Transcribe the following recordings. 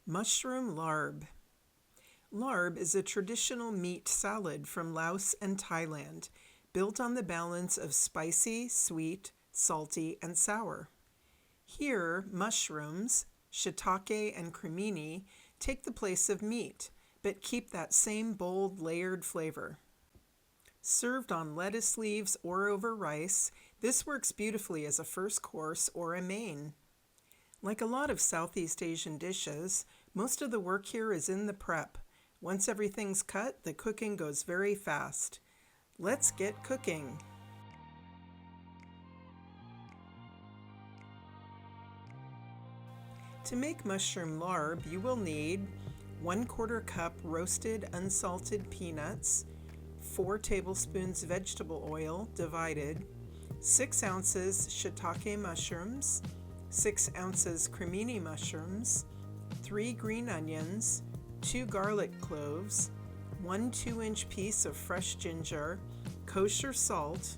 Mushroom larb. Larb is a traditional meat salad from Laos and Thailand, built on the balance of spicy, sweet, salty, and sour. Here, mushrooms, shiitake and crimini, take the place of meat, but keep that same bold, layered flavor. Served on lettuce leaves or over rice, this works beautifully as a first course or a main. Like a lot of Southeast Asian dishes, most of the work here is in the prep. Once everything's cut, the cooking goes very fast. Let's get cooking. To make mushroom larb, you will need 1/4 cup roasted unsalted peanuts, 4 tablespoons vegetable oil divided, 6 ounces shiitake mushrooms, 6 ounces crimini mushrooms, 3 green onions, 2 garlic cloves, 1 2-inch piece of fresh ginger, kosher salt,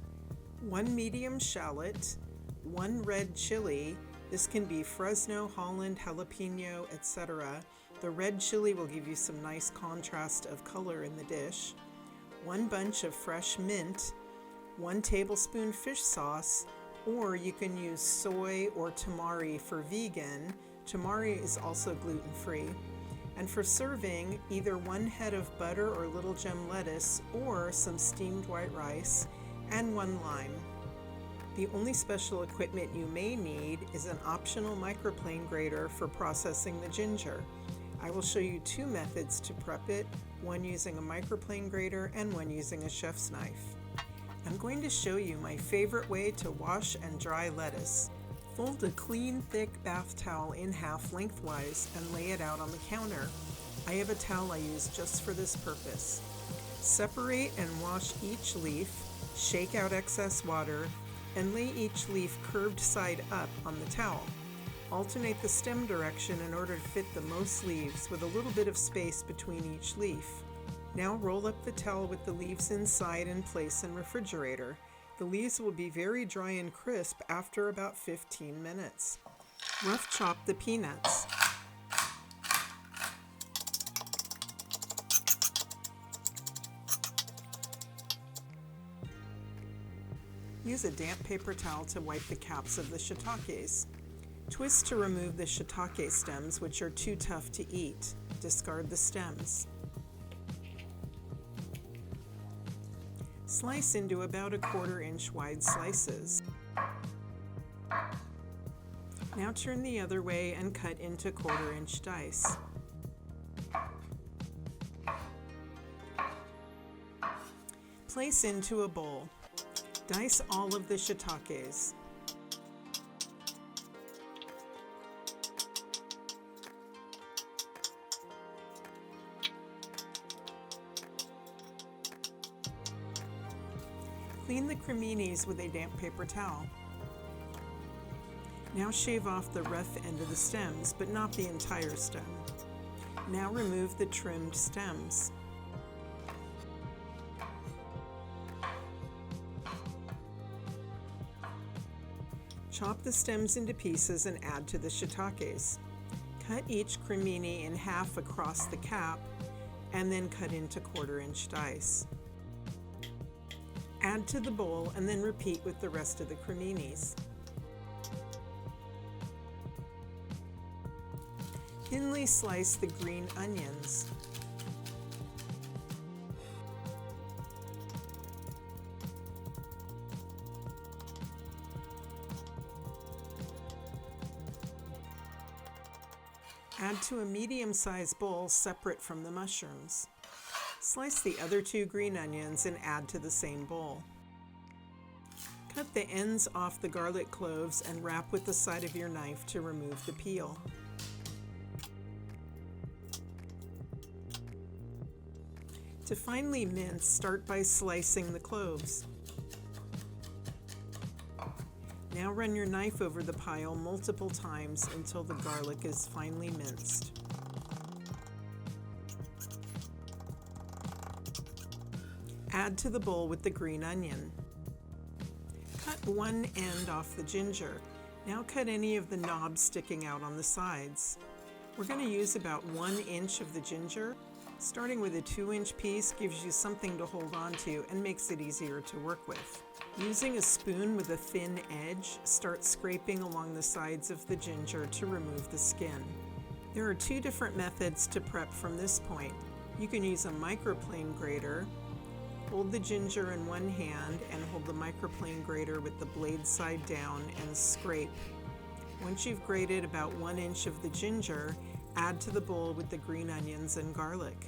1 medium shallot, 1 red chili. This can be Fresno, Holland, jalapeno, etc. The red chili will give you some nice contrast of color in the dish. 1 bunch of fresh mint, 1 tablespoon fish sauce, or you can use soy or tamari for vegan. Tamari is also gluten-free. And for serving, either 1 head of butter or little gem lettuce or some steamed white rice and 1 lime. The only special equipment you may need is an optional microplane grater for processing the ginger. I will show you 2 methods to prep it, one using a microplane grater and one using a chef's knife. I'm going to show you my favorite way to wash and dry lettuce. Fold a clean, thick bath towel in half lengthwise and lay it out on the counter. I have a towel I use just for this purpose. Separate and wash each leaf, shake out excess water, and lay each leaf curved side up on the towel. Alternate the stem direction in order to fit the most leaves with a little bit of space between each leaf. Now roll up the towel with the leaves inside and place in refrigerator. The leaves will be very dry and crisp after about 15 minutes. Rough chop the peanuts. Use a damp paper towel to wipe the caps of the shiitakes. Twist to remove the shiitake stems, which are too tough to eat. Discard the stems. Slice into about 1/4 inch wide slices. Now turn the other way and cut into 1/4 inch dice. Place into a bowl. Dice all of the shiitakes. Clean the criminis with a damp paper towel. Now shave off the rough end of the stems, but not the entire stem. Now remove the trimmed stems. Chop the stems into pieces and add to the shiitakes. Cut each crimini in half across the cap and then cut into 1/4 inch dice. Add to the bowl and then repeat with the rest of the criminis. Thinly slice the green onions. Add to a medium-sized bowl separate from the mushrooms. Slice the other 2 green onions and add to the same bowl. Cut the ends off the garlic cloves and wrap with the side of your knife to remove the peel. To finely mince, start by slicing the cloves. Now run your knife over the pile multiple times until the garlic is finely minced. Add to the bowl with the green onion. Cut one end off the ginger. Now cut any of the knobs sticking out on the sides. We're going to use about 1 inch of the ginger. Starting with a 2-inch piece gives you something to hold on to and makes it easier to work with. Using a spoon with a thin edge, start scraping along the sides of the ginger to remove the skin. There are 2 different methods to prep from this point. You can use a microplane grater. Hold the ginger in one hand and hold the microplane grater with the blade side down and scrape. Once you've grated about 1 inch of the ginger, add to the bowl with the green onions and garlic.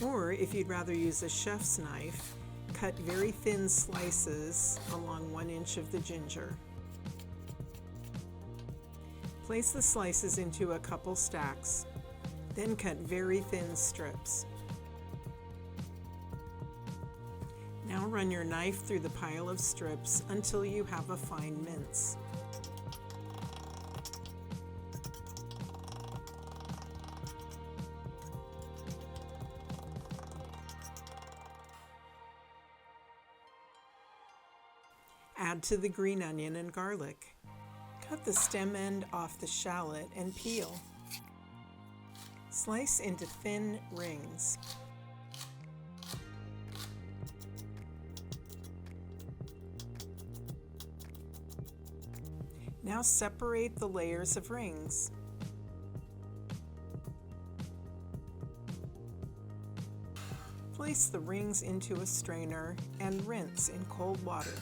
Or if you'd rather use a chef's knife, cut very thin slices along 1 inch of the ginger. Place the slices into a couple stacks, then cut very thin strips. Now run your knife through the pile of strips until you have a fine mince. Add to the green onion and garlic. Cut the stem end off the shallot and peel. Slice into thin rings. Now separate the layers of rings. Place the rings into a strainer and rinse in cold water.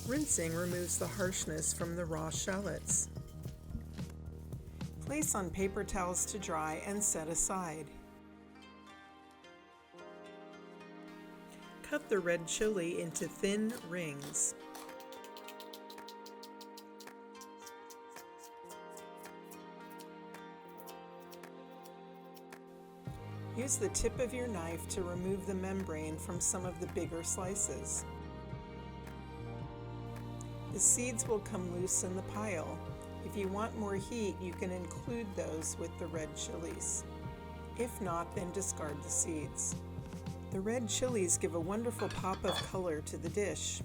Rinsing removes the harshness from the raw shallots. Place on paper towels to dry and set aside. Cut the red chili into thin rings. Use the tip of your knife to remove the membrane from some of the bigger slices. The seeds will come loose in the pile. If you want more heat, you can include those with the red chilies. If not, then discard the seeds. The red chilies give a wonderful pop of color to the dish.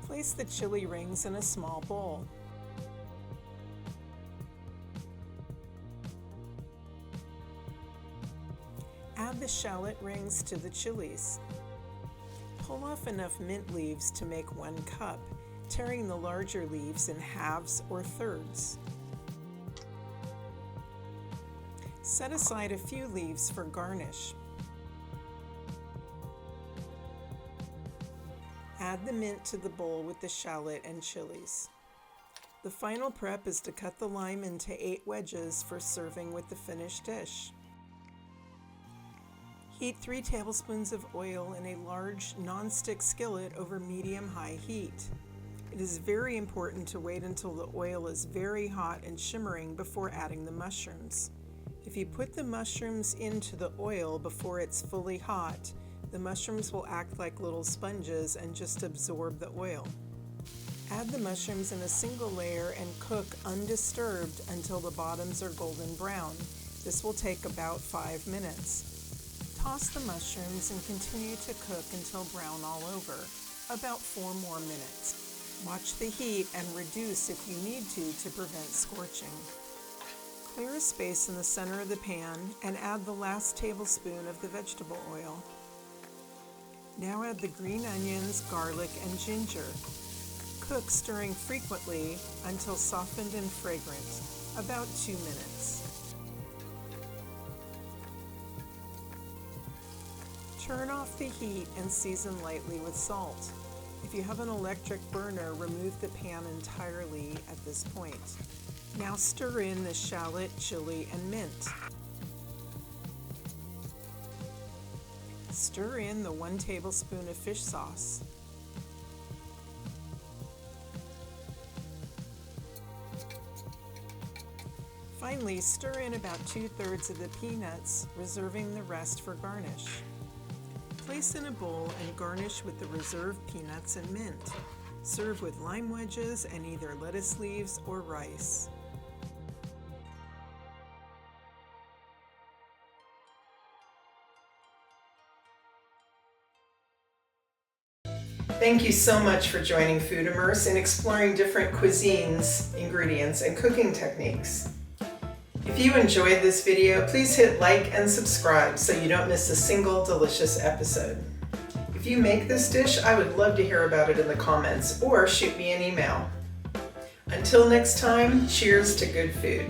Place the chili rings in a small bowl. Add the shallot rings to the chilies. Pull off enough mint leaves to make 1 cup, tearing the larger leaves in halves or thirds. Set aside a few leaves for garnish. Add the mint to the bowl with the shallot and chilies. The final prep is to cut the lime into 8 wedges for serving with the finished dish. Heat 3 tablespoons of oil in a large non-stick skillet over medium-high heat. It is very important to wait until the oil is very hot and shimmering before adding the mushrooms. If you put the mushrooms into the oil before it's fully hot, the mushrooms will act like little sponges and just absorb the oil. Add the mushrooms in a single layer and cook undisturbed until the bottoms are golden brown. This will take about 5 minutes. Toss the mushrooms and continue to cook until brown all over, about 4 more minutes. Watch the heat and reduce if you need to prevent scorching. Clear a space in the center of the pan and add the last tablespoon of the vegetable oil. Now add the green onions, garlic, and ginger. Cook, stirring frequently until softened and fragrant, about 2 minutes. Turn off the heat and season lightly with salt. If you have an electric burner, remove the pan entirely at this point. Now stir in the shallot, chili, and mint. Stir in the 1 tablespoon of fish sauce. Finally, stir in about 2/3 of the peanuts, reserving the rest for garnish. Place in a bowl and garnish with the reserved peanuts and mint. Serve with lime wedges and either lettuce leaves or rice. Thank you so much for joining Food Immerse and exploring different cuisines, ingredients, and cooking techniques. If you enjoyed this video, please hit like and subscribe so you don't miss a single delicious episode. If you make this dish, I would love to hear about it in the comments or shoot me an email. Until next time, cheers to good food.